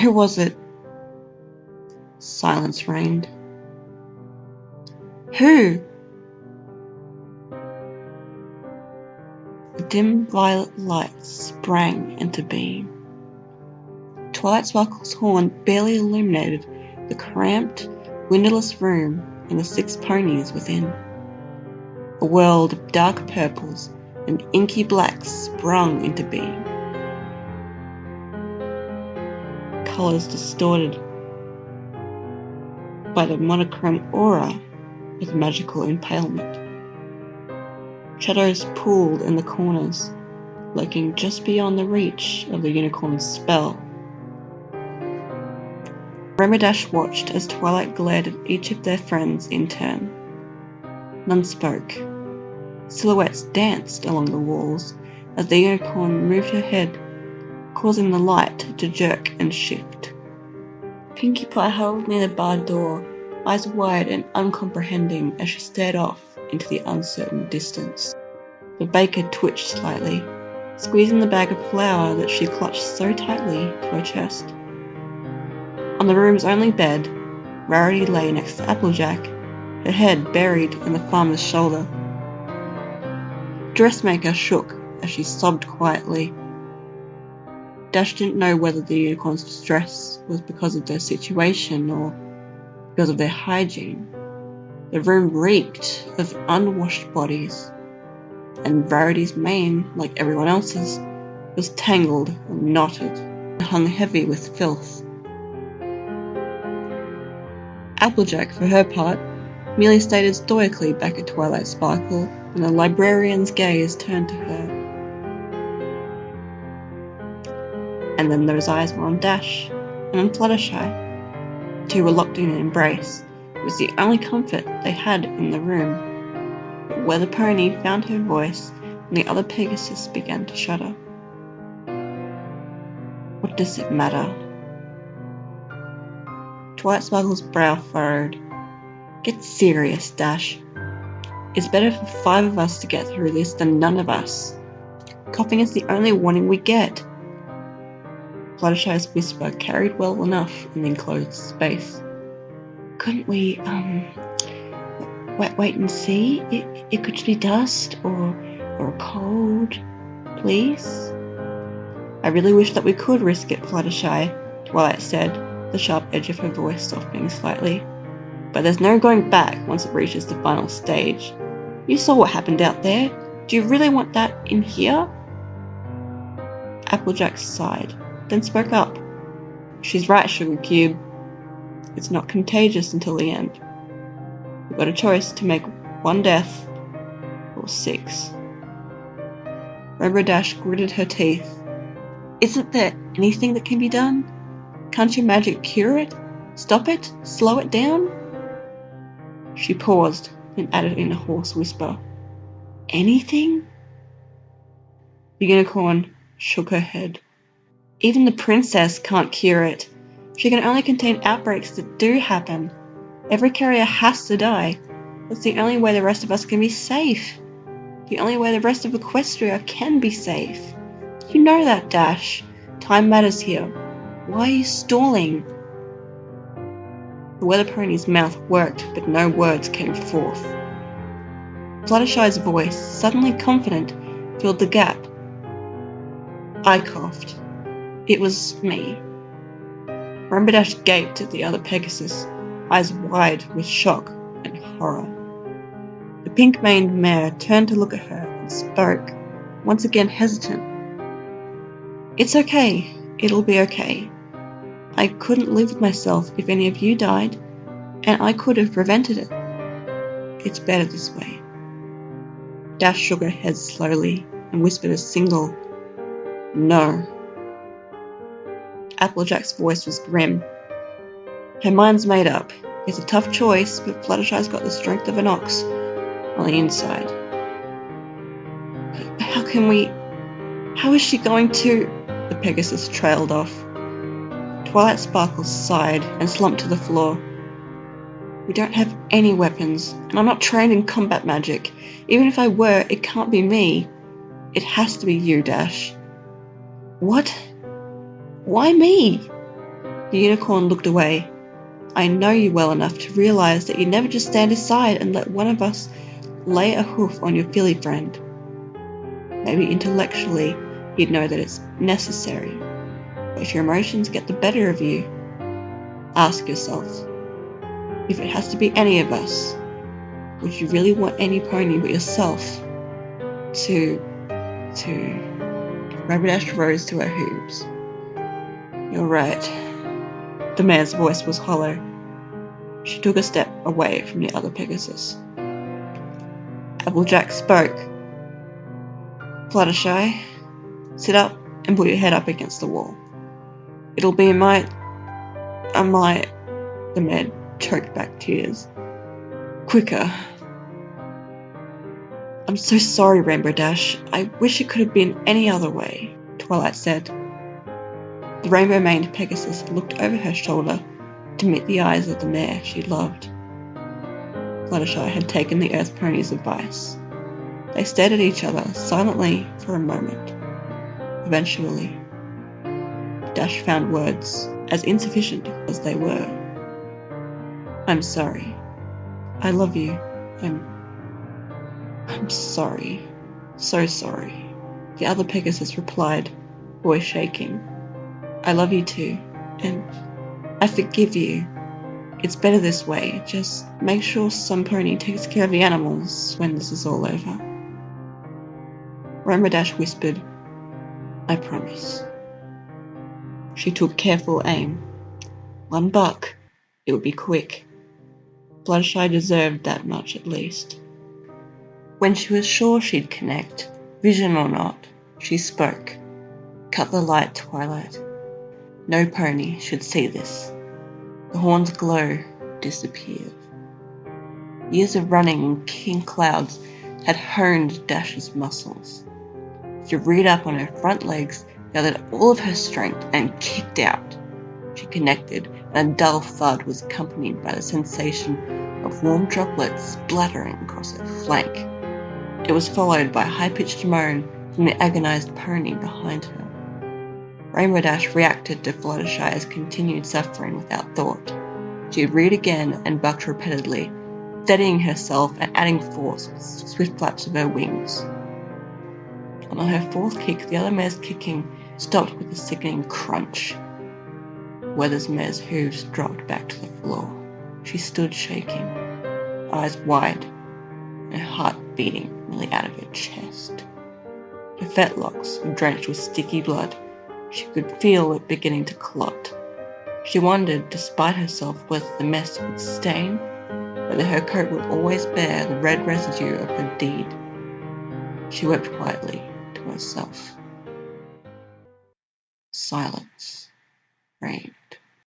Who was it? Silence reigned. Who? The dim violet light sprang into being. Twilight Sparkle's horn barely illuminated the cramped, windowless room and the 6 ponies within. A world of dark purples and inky blacks sprung into being. Colours distorted by the monochrome aura of magical impalement. Shadows pooled in the corners, lurking just beyond the reach of the unicorn's spell. Rainbow watched as Twilight glared at each of their friends in turn. None spoke. Silhouettes danced along the walls as the unicorn moved her head, causing the light to jerk and shift. Pinkie Pie held near the barred door, eyes wide and uncomprehending as she stared off into the uncertain distance. The baker twitched slightly, squeezing the bag of flour that she clutched so tightly to her chest. On the room's only bed, Rarity lay next to Applejack, her head buried in the farmer's shoulder. The dressmaker shook as she sobbed quietly. Dash didn't know whether the unicorn's distress was because of their situation or because of their hygiene. The room reeked of unwashed bodies, and Rarity's mane, like everyone else's, was tangled and knotted and hung heavy with filth. Applejack, for her part, merely stared stoically back at Twilight Sparkle when the librarian's gaze turned to her. And then those eyes were on Dash and on Fluttershy. The 2 were locked in an embrace. It was the only comfort they had in the room. But where the pony found her voice and the other Pegasus began to shudder. What does it matter? Twilight Sparkle's brow furrowed. Get serious, Dash. It's better for 5 of us to get through this than none of us. Coughing is the only warning we get. Fluttershy's whisper carried well enough in the enclosed space. Couldn't we, wait and see? It could be dust or a cold, please? I really wish that we could risk it, Fluttershy, Twilight said, the sharp edge of her voice softening slightly. But there's no going back once it reaches the final stage. You saw what happened out there. Do you really want that in here? Applejack sighed, then spoke up. She's right, Sugar Cube. It's not contagious until the end. We've got a choice to make 1 death or 6. Rainbow Dash gritted her teeth. Isn't there anything that can be done? Can't your magic cure it? Stop it? Slow it down? She paused, then added in a hoarse whisper. Anything? The unicorn shook her head. Even the princess can't cure it. She can only contain outbreaks that do happen. Every carrier has to die. That's the only way the rest of us can be safe. The only way the rest of Equestria can be safe. You know that, Dash. Time matters here. Why are you stalling? The weather pony's mouth worked, but no words came forth. Fluttershy's voice, suddenly confident, filled the gap. I coughed. It was me. Rainbow Dash gaped at the other Pegasus, eyes wide with shock and horror. The pink-maned mare turned to look at her and spoke, once again hesitant. It's okay. It'll be okay. I couldn't live with myself if any of you died, and I could have prevented it. It's better this way. Dash shook her head slowly and whispered a single no. Applejack's voice was grim. Her mind's made up. It's a tough choice, but Fluttershy's got the strength of an ox on the inside. How is she going to... The Pegasus trailed off. Twilight Sparkle sighed and slumped to the floor. We don't have any weapons, and I'm not trained in combat magic. Even if I were, it can't be me. It has to be you, Dash. What? Why me? The unicorn looked away. I know you well enough to realise that you never just stand aside and let one of us lay a hoof on your filly friend. Maybe intellectually you'd know that it's necessary, but if your emotions get the better of you, ask yourself, if it has to be any of us, would you really want any pony but yourself to... Rapidash rose to her hooves. You're right. The mare's voice was hollow. She took a step away from the other Pegasus. Applejack spoke. Fluttershy, sit up and put your head up against the wall. It'll be the mare choked back tears. Quicker. I'm so sorry, Rainbow Dash. I wish it could have been any other way, Twilight said. The rainbow-maned Pegasus looked over her shoulder to meet the eyes of the mare she loved. Fluttershy had taken the Earth Pony's advice. They stared at each other silently for a moment. Eventually, Dash found words as insufficient as they were. I'm sorry. I love you. I'm sorry. So sorry. The other Pegasus replied, voice shaking. I love you too, and I forgive you. It's better this way. Just make sure some pony takes care of the animals when this is all over. Rainbow Dash whispered, I promise. She took careful aim. 1 buck. It would be quick. Fluttershy deserved that much at least. When she was sure she'd connect, vision or not, she spoke. Cut the light, Twilight. No pony should see this. The horn's glow disappeared. Years of running in king clouds had honed Dash's muscles. She reared up on her front legs, gathered all of her strength, and kicked out. She connected, and a dull thud was accompanied by the sensation of warm droplets splattering across her flank. It was followed by a high-pitched moan from the agonized pony behind her. Rainbow Dash reacted to Fluttershy's continued suffering without thought. She reared again and bucked repeatedly, steadying herself and adding force with swift flaps of her wings. And on her 4th kick, the other mare's kicking stopped with a sickening crunch. Weather's mare's hooves dropped back to the floor. She stood shaking, eyes wide, her heart beating nearly out of her chest. Her fetlocks were drenched with sticky blood. She could feel it beginning to clot. She wondered, despite herself, whether the mess would stain, whether her coat would always bear the red residue of her deed. She wept quietly to herself. Silence reigned.